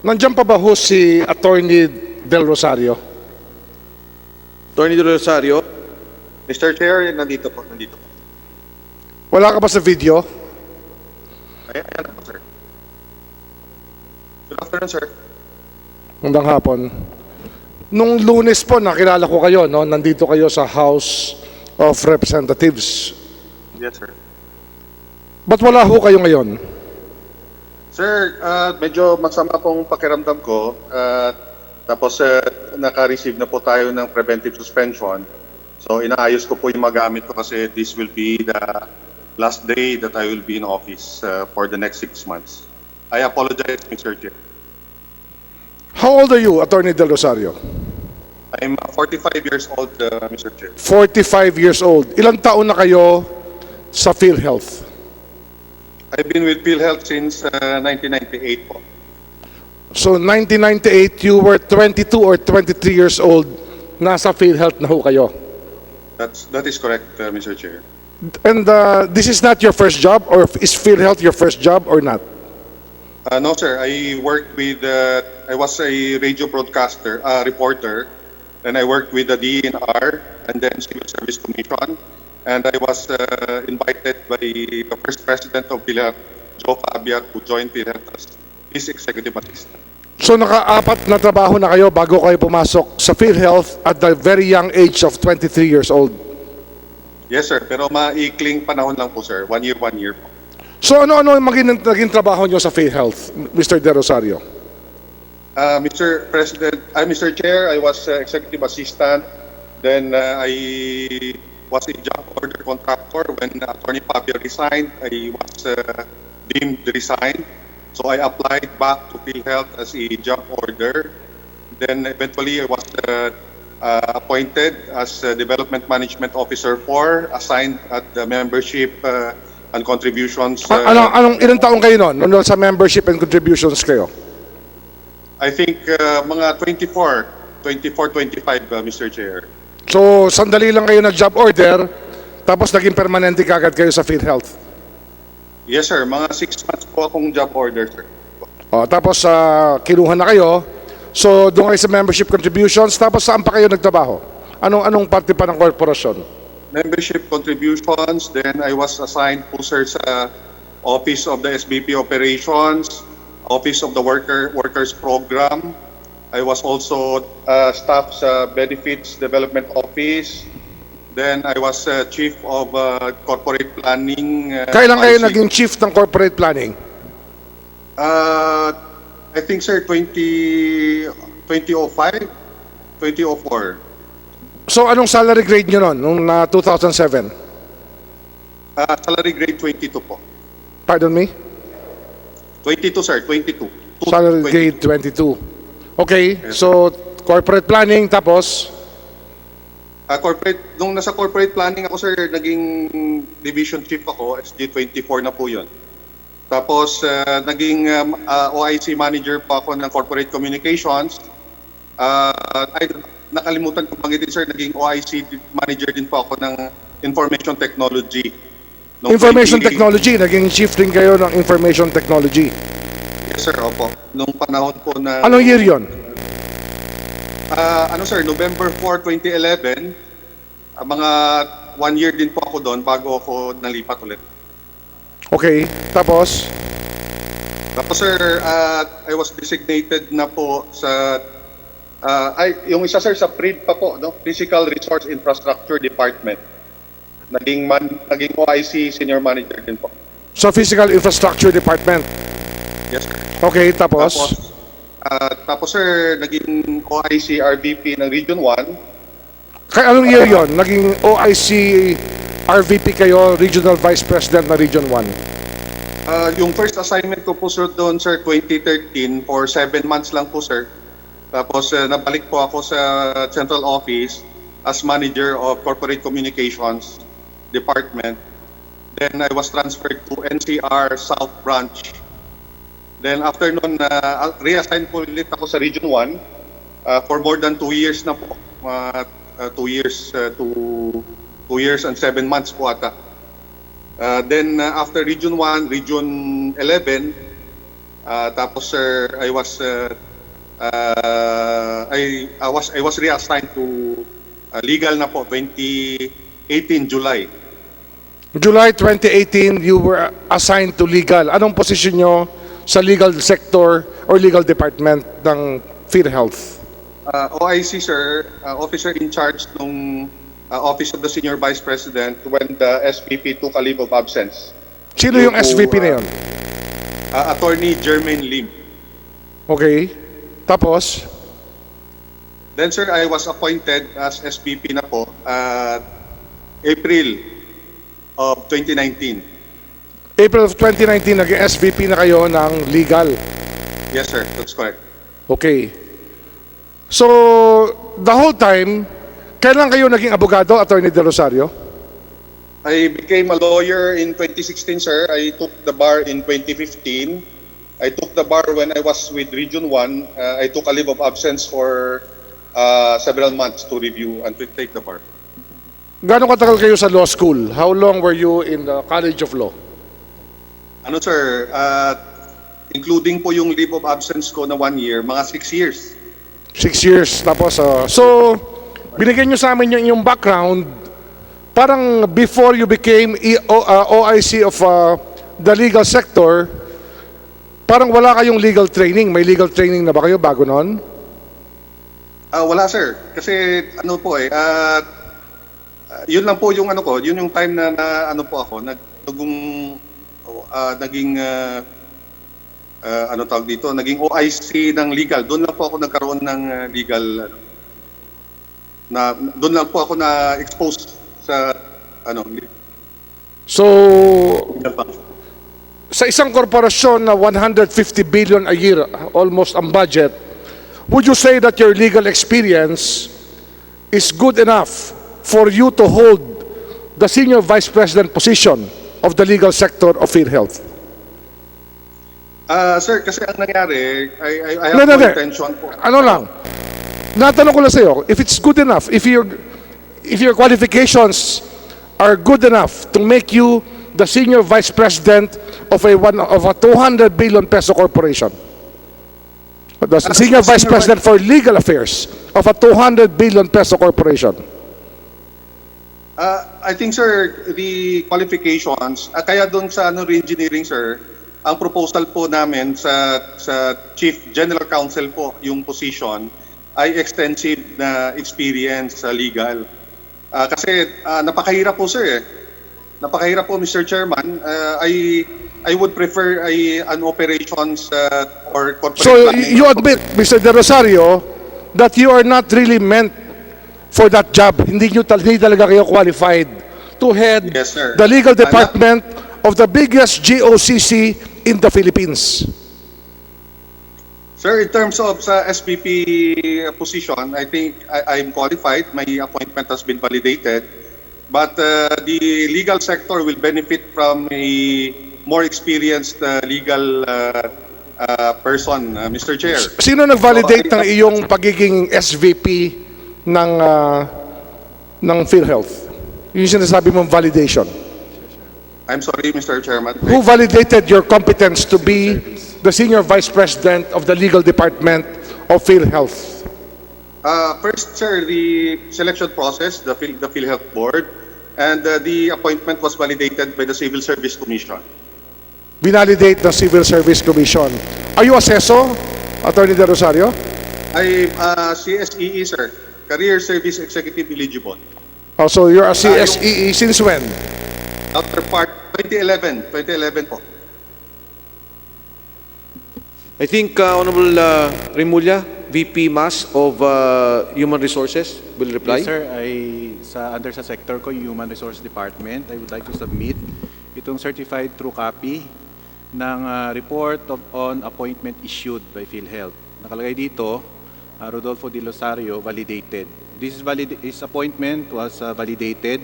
Nandiyan pa ba ho si Attorney Del Rosario? Attorney De Rosario. Mr. Chair, nandito po. Wala ka ba sa video? Ayan po, sir. Good afternoon, sir. Magandang hapon. Nung Lunes po, nakilala ko kayo, no? Nandito kayo sa House of Representatives. Yes, sir. Ba't wala ho kayo ngayon? Sir, medyo masama pong pakiramdam ko. Tapos naka-receive na po tayo ng preventive suspension. So inaayos ko po yung magamit ko kasi this will be the last day that I will be in office for the next 6 months. I apologize, Mr. Chair. How old are you, Attorney Del Rosario? I'm 45 years old, Mr. Chair. 45 years old. Ilang taon na kayo sa PhilHealth? I've been with PhilHealth since 1998 po. So 1998, you were 22 or 23 years old, nasa PhilHealth na ho kayo. That is correct, Mr. Chair. And this is not your first job, or is PhilHealth your first job or not? No, sir. I worked with, I was a radio broadcaster, reporter, and I worked with the DNR and then Civil Service Commission. And I was invited by the first president of PhilHealth, Joe Fabiat, who joined PhilHealth as his executive assistant. So naka-apat na trabaho na kayo bago kayo pumasok sa PhilHealth at the very young age of 23 years old. Yes, sir. Pero maikling panahon lang po, sir. 1 year po. So ano-ano yung naging trabaho nyo sa PhilHealth, Mr. De Rosario? Mr. Chair, I was executive assistant. Then I was a job order contractor. When Attorney Fabio resigned, I was deemed resigned. So I applied back to PhilHealth as a job order. Then eventually I was appointed as Development Management Officer 4, assigned at the membership and contributions. Ilang taong kayo noon? Nung sa membership and contributions kayo? I think mga 25, Mr. Chair. So, sandali lang kayo nag-job order, tapos naging permanente kagad kayo sa PhilHealth. Yes, sir. Mga 6 months po akong job order, sir. Tapos kinuha na kayo. So, doon kayo sa membership contributions, tapos saan pa kayo nagtrabaho? Anong parte pa ng korporasyon? Membership contributions, then I was assigned po, sir, sa Office of the SBP Operations, Office of the Workers Program. I was also staff sa Benefits Development Office. Then I was Chief of Corporate Planning. Kailan kayo naging Chief ng Corporate Planning? I think, sir, 2005, 2004. So anong salary grade nyo noon, nung 2007? Salary grade 22 po. Pardon me? 22, sir, 22. Salary grade 22. Okay, yes, so corporate planning, tapos? Nung nasa corporate planning ako, sir, naging division chief ako, SG24 na po yun. Tapos naging OIC manager po ako ng corporate communications. Nakalimutan ko banggitin, sir, naging OIC manager din po ako ng information technology. Information technology, naging chief din kayo ng information technology. Yes, sir, opo. Nung panahon po na... Anong year yun? Sir, November 4, 2011. Mga 1 year din po ako doon bago ako nalipat ulit. Okay, tapos? Tapos, sir, I was designated na po sa... yung isa, sir, sa PRID pa po, no? Physical Resource Infrastructure Department. Naging OIC Senior Manager din po. So, Physical Infrastructure Department? Yes, sir. Okay, tapos? Tapos, sir, naging OIC RVP ng Region 1. Kaya anong year yun? Naging OIC RVP kayo, Regional Vice President na Region 1? Yung first assignment ko po, sir, doon, sir, 2013, for 7 months lang po, sir. Tapos, nabalik po ako sa Central Office as Manager of Corporate Communications Department. Then, I was transferred to NCR South Branch. Then after nun, reassign po ulit ako sa Region 1 for more than 2 years na po. 2 years and 7 months po ata. Then after Region 1, Region 11, Tapos sir, I was reassigned to legal na po 2018 July. July 2018, you were assigned to legal. Anong posisyon nyo sa legal sector or legal department ng PhilHealth? OIC sir, officer in charge ng Office of the Senior Vice President when the SVP took a leave of absence. Sino yung SVP na yun? Attorney Jermaine Lim. Okay. Tapos, Then sir, I was appointed as SVP na po April of 2019. April of 2019, naging SVP na kayo ng legal. Yes sir, that's correct. Okay. So, the whole time, kailan kayo naging abogado, Attorney De Rosario? I became a lawyer in 2016 sir. I took the bar in 2015. I took the bar when I was with Region 1. I took a leave of absence for several months to review and to take the bar. Gano'ng katagal kayo sa law school? How long were you in the College of Law? Ano sir, including po yung leave of absence ko na 1 year, mga 6 years. 6 years. Tapos, so, binigyan nyo sa amin yung background. Parang before you became OIC of the legal sector, parang wala kayong legal training. May legal training na ba kayo bago noon? Wala sir, kasi ano po yun lang po yung ano ko, yun yung time na ano po ako, naging ano tawag dito, naging OIC ng legal. Doon lang po ako nagkaroon ng legal doon lang po ako na expose sa ano. So, sa isang korporasyon na 150 billion a year, almost ang budget, would you say that your legal experience is good enough for you to hold the senior vice president position of the legal sector of PhilHealth? Sir, kasi ang nangyari, I have no intention po. Ano lang, natanong ko lang sa'yo, if it's good enough, if your qualifications are good enough to make you the senior vice president of a 200 billion peso corporation, the senior vice president for legal affairs of a 200 billion peso corporation. I think sir, the qualifications, kaya doon sa engineering sir, ang proposal po namin sa Chief General Counsel po, yung position, ay extensive na experience sa legal. Kasi napakahirap po sir Napakahirap po Mr. Chairman. I would prefer an operations or corporate So planning. you admit, Mr. De Rosario, that you are not really meant for that job. Hindi talaga kayo qualified to head Yes, sir. the legal department of the biggest GOCC in the Philippines. Sir, in terms of sa SVP position, I think I'm qualified. My appointment has been validated. But the legal sector will benefit from a more experienced legal person, Mr. Chair. Sino nag-validate ng iyong pagiging SVP ng PhilHealth? Yung sinasabi mong validation. I'm sorry, Mr. Chairman. Who validated your competence to be the Senior Vice President of the Legal Department of PhilHealth? First, sir, the selection process, the PhilHealth Board, and the appointment was validated by the Civil Service Commission. Binalidate ng Civil Service Commission. Are you assessor, Attorney De Rosario? I'm CSEE, sir, Career Service Executive Eligible. Oh, so you're a CSEE since when? After part 2011 po. I think Honorable Remulla, VP Mas of Human Resources will reply. Yes, sir. Under sa sector ko, Human Resource Department, I would like to submit itong certified true copy ng report on appointment issued by PhilHealth. Nakalagay dito, Rodolfo De Rosario, validated. This appointment was validated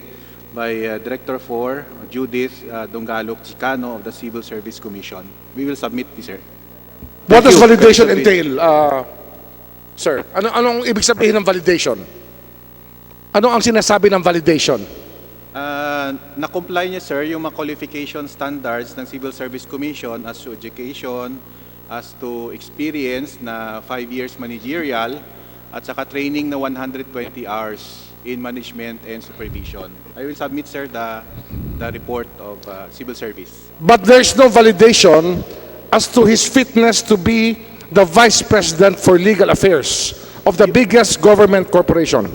by Director 4, Judith Dongalok Chicano of the Civil Service Commission. We will submit this, sir. What does validation entail, sir? Anong ibig sabihin ng validation? Ano ang sinasabi ng validation? Na-comply niya, sir, yung mga qualification standards ng Civil Service Commission as to education, as to experience na 5 years managerial at saka training na 120 hours in management and supervision. I will submit, sir, the report of civil service. But there's no validation as to his fitness to be the Vice President for Legal Affairs of the biggest government corporation.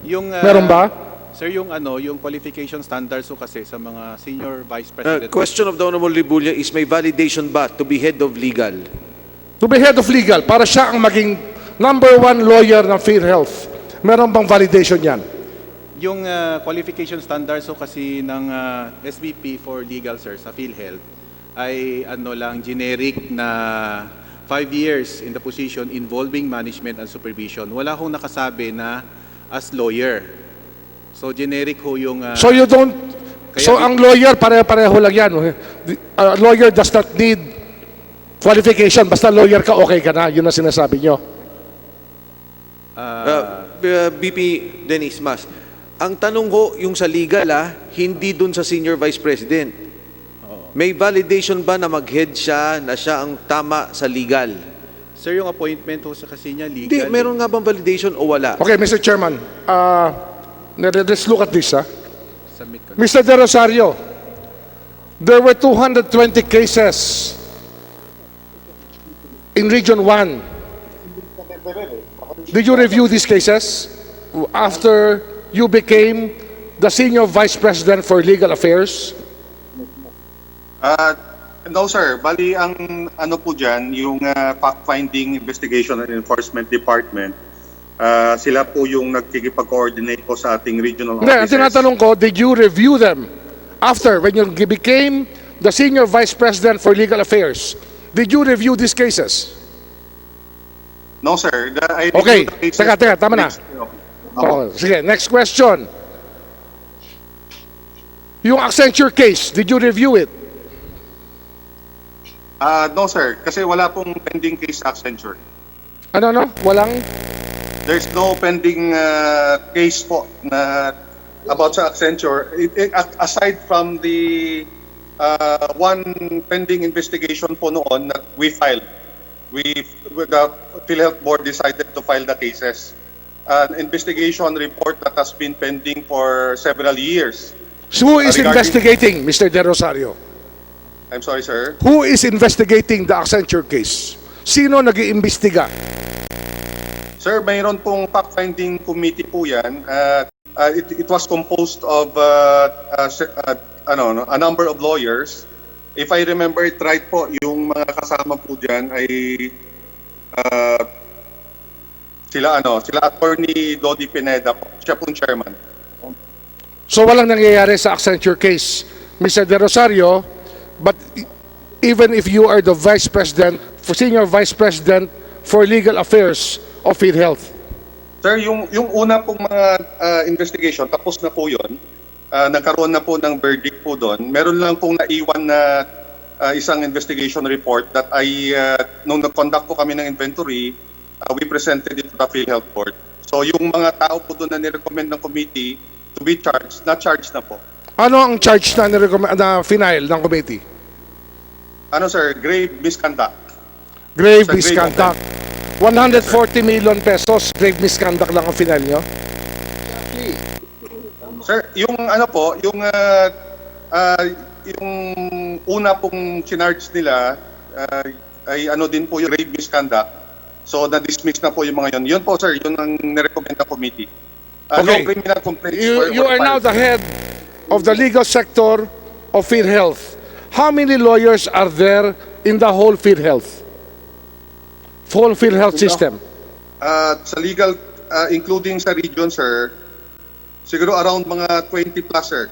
Yung, Meron ba? Sir, yung qualification standards ko kasi sa mga senior vice president. Question of the Honorable Rimulya is may validation ba to be head of legal? To be head of legal, para siya ang maging #1 lawyer ng PhilHealth. Meron bang validation yan? Yung qualification standards ko kasi ng SVP for legal, sir, sa PhilHealth ay lang generic na 5 years in the position involving management and supervision. Wala akong nakasabi na as lawyer. So generic ho yung So you don't, so ang lawyer pare-pareho lang yan. A lawyer does not need qualification. Basta lawyer ka, okay ka na. Yun ang sinasabi nyo. BP Dennis Mas, ang tanong ko yung sa legal hindi dun sa senior vice president. May validation ba na mag-head siya na siya ang tama sa legal? Sir, yung appointment ho sa kasi niya legal. Hindi, meron nga bang validation o wala? Okay, Mr. Chairman, let's look at this. Submit ko. Mr. De Rosario, there were 220 cases in Region 1. Did you review these cases after you became the Senior Vice President for Legal Affairs? No sir, bali ang ano po dyan, yung fact-finding investigation and enforcement department, sila po yung nagkikipag-coordinate po sa ating regional Hindi, ang offices. tinatanong ko, did you review them after, when you became the Senior Vice President for Legal Affairs? Did you review these cases? No sir. I Okay, reviewed the cases. teka, tama na. Oh, sige, next question. Yung Accenture case, did you review it? No sir, kasi wala pong pending case sa Accenture. Ano? Walang? There's no pending case po na about sa Accenture. Aside from the one pending investigation po noon that we filed, the PhilHealth Board decided to file the cases. An investigation report that has been pending for several years. So who is Regarding- investigating, Mr. De Rosario? I'm sorry sir. Who is investigating the Accenture case? Sino nag-iimbestiga? Sir, mayroon pong fact-finding committee po yan. It was composed of a number of lawyers. If I remember it right po, yung mga kasama po dyan ay sila Attorney Dodi Pineda po. Siya pong chairman. So walang nangyayari sa Accenture case, Mr. De Rosario, but even if you are the Vice President, Senior Vice President for Legal Affairs of PhilHealth. Sir, yung una pong mga investigation, tapos na po yun. Nagkaroon na po ng verdict po doon. Meron lang pong naiwan na isang investigation report that nung nag-conduct po kami ng inventory, we presented it to the PhilHealth Board. So yung mga tao po doon na nirecommend ng committee to be charged, na-charged na po. Ano ang charge na final ng committee? Ano sir, grave misconduct. Grave Sa grave misconduct. 140 million pesos, grave misconduct lang ang final nyo? Sir, yung ano po, yung una pong charge nila ay ano din po yung grave misconduct. So na-dismiss na po yung mga yun. Yun po sir, yun ang nirecommend ng committee. No Okay. criminal complaints You were are now filed. the head of the legal sector of PhilHealth. How many lawyers are there in the whole PhilHealth? Whole PhilHealth system? Sa legal, including sa region sir, siguro around mga 20 plus sir.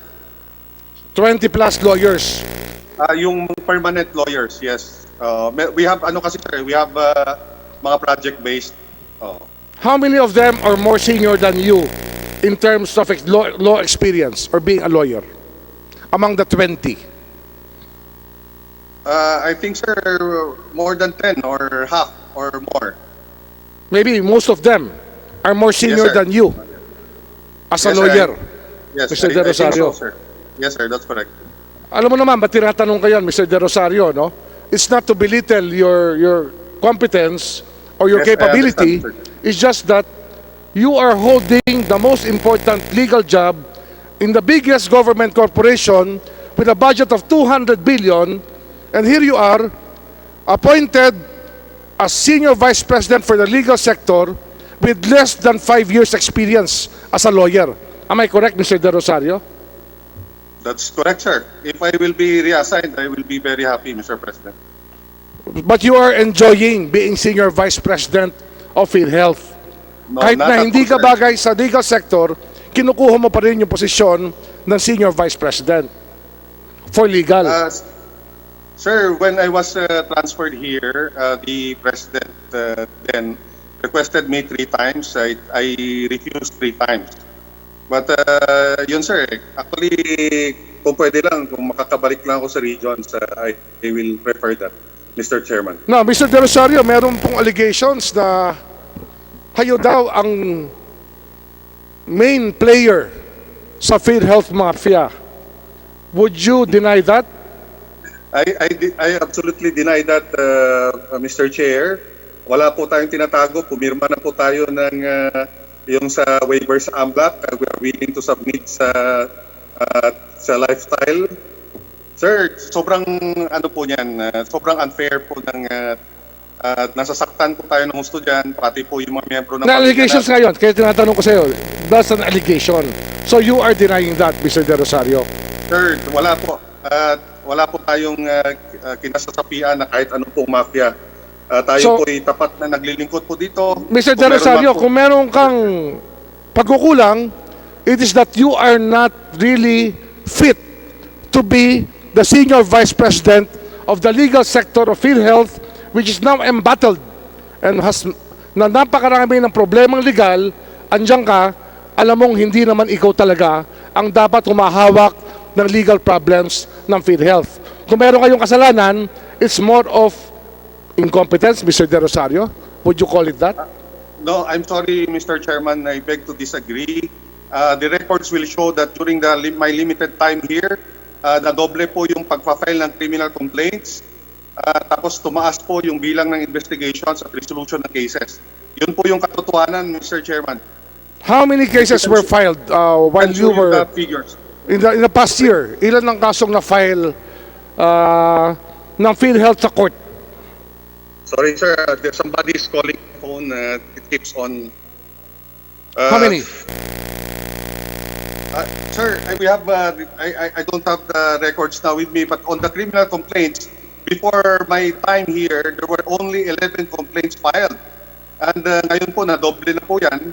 20 plus lawyers. Yung permanent lawyers, yes. We have ano kasi sir, we have mga project-based. How many of them are more senior than you in terms of law experience or being a lawyer? Among the 20? I think sir, more than 10 or half or more. Maybe most of them are more senior sir. than you as a Yes, sir. lawyer. Yes, Mr. I De think Rosario. so, sir. Yes sir, that's correct. Alam mo naman, ba't tinatanong ko yan, Mr. De Rosario, no? it's not to belittle your competence or your Yes, I capability. understand, sir. It's just that you are holding the most important legal job in the biggest government corporation with a budget of 200 billion, and here you are, appointed as Senior Vice President for the legal sector with less than 5 years experience as a lawyer. Am I correct, Mr. De Rosario? That's correct, sir. If I will be reassigned, I will be very happy, Mr. President. But you are enjoying being Senior Vice President of PhilHealth. No, Kahit not na at hindi all, ka sir. bagay sa legal sector, kinukuha mo pa rin yung posisyon ng Senior Vice President for legal. Sir, when I was transferred here, the President then requested me 3 times. I refused 3 times. But yun sir, actually, kung pwede lang, kung makakabalik lang ako sa regions, I will prefer that, Mr. Chairman. Now, Mr. De Rosario, meron pong allegations na kayo daw ang main player sa PhilHealth Mafia. Would you deny that? I absolutely deny that, Mr. Chair. Wala po tayong tinatago. Pumirma na po tayo ng yung sa waiver sa AMLAC. We are willing to submit sa lifestyle. Sir, sobrang ano po niyan, sobrang unfair po ng nasasaktan po tayo ng gusto dyan, pati po yung mga miyembro ng Na allegations ngayon, kaya tinatanong ko sa iyo, that's an allegation. So you are denying that, Mr. De Rosario? Sir, wala po. Wala po tayong kinasasapian na kahit anong pong mafia. Tayo po ay tapat na naglilingkod po dito. Mr. De Kung meron Rosario, man po- kung meron kang pagkukulang, it is that you are not really fit to be the Senior Vice President of the legal sector of PhilHealth, which is now embattled and has na napakarami ng problemang legal. Andiyan ka, alam mong hindi naman ikaw talaga ang dapat humahawak ng legal problems ng PhilHealth. Kung meron kayong kasalanan, it's more of incompetence, Mr. De Rosario. Would you call it that? No, I'm sorry, Mr. Chairman. I beg to disagree. The records will show that during my limited time here, nadoble po yung pagpa-file ng criminal complaints. Tapos tumaas po yung bilang ng investigations at resolution ng cases. Yun po yung katotohanan, Mr. Chairman. How many cases were filed while I'll you show you were the figures. in the past year? Ilan ang kasong na-file ng PhilHealth sa court? Sorry, sir. Somebody is calling the phone. It keeps on. How many? Sir, we have. I don't have the records now with me, but on the criminal complaints, before my time here, there were only 11 complaints filed. And ngayon po, nadoble na po yan.